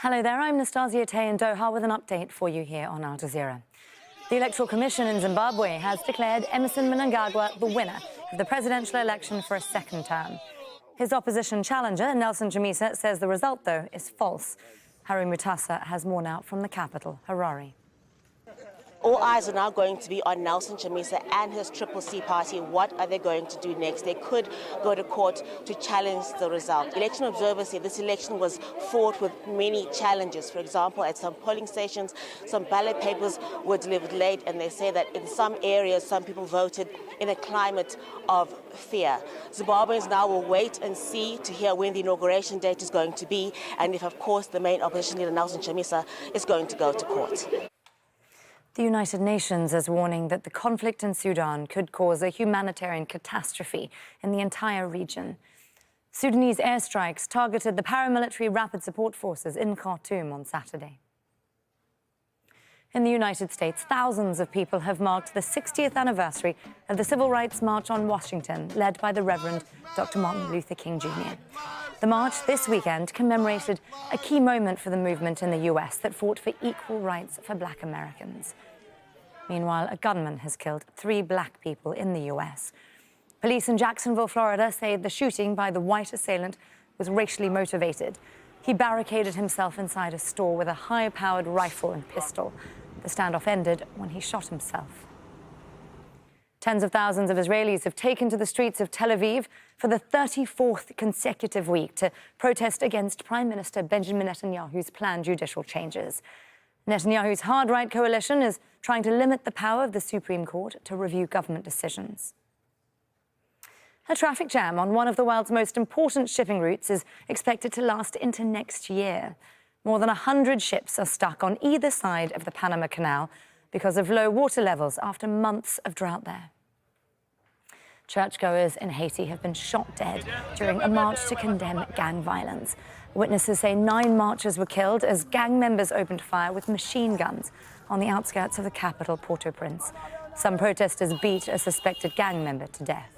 Hello there, I'm Nastasia Tay in Doha with an update for you here on Al Jazeera. The Electoral Commission in Zimbabwe has declared Emmerson Mnangagwa the winner of the presidential election for a second term. His opposition challenger, Nelson Chamisa, says the result, though, is false. Harry Mutasa has more now from the capital, Harare. All eyes are now going to be on Nelson Chamisa and his Triple C party. What are they going to do next? They could go to court to challenge the result. Election observers say this election was fought with many challenges. For example, at some polling stations, some ballot papers were delivered late, and they say that in some areas, some people voted in a climate of fear. Zimbabweans now will wait and see to hear when the inauguration date is going to be, and if, of course, the main opposition leader, Nelson Chamisa, is going to go to court. The United Nations is warning that the conflict in Sudan could cause a humanitarian catastrophe in the entire region. Sudanese airstrikes targeted the paramilitary rapid support forces in Khartoum on Saturday. In the United States, thousands of people have marked the 60th anniversary of the Civil Rights March on Washington, led by the Reverend Dr. Martin Luther King Jr. The march this weekend commemorated a key moment for the movement in the US that fought for equal rights for Black Americans. Meanwhile, a gunman has killed 3 Black people in the US. Police in Jacksonville, Florida, say the shooting by the white assailant was racially motivated. He barricaded himself inside a store with a high-powered rifle and pistol. The standoff ended when he shot himself. Tens of thousands of Israelis have taken to the streets of Tel Aviv for the 34th consecutive week to protest against Prime Minister Benjamin Netanyahu's planned judicial changes. Netanyahu's hard-right coalition is trying to limit the power of the Supreme Court to review government decisions. A traffic jam on one of the world's most important shipping routes is expected to last into next year. More than 100 ships are stuck on either side of the Panama Canal because of low water levels after months of drought there. Churchgoers in Haiti have been shot dead during a march to condemn gang violence. Witnesses say 9 marchers were killed as gang members opened fire with machine guns on the outskirts of the capital, Port-au-Prince. Some protesters beat a suspected gang member to death.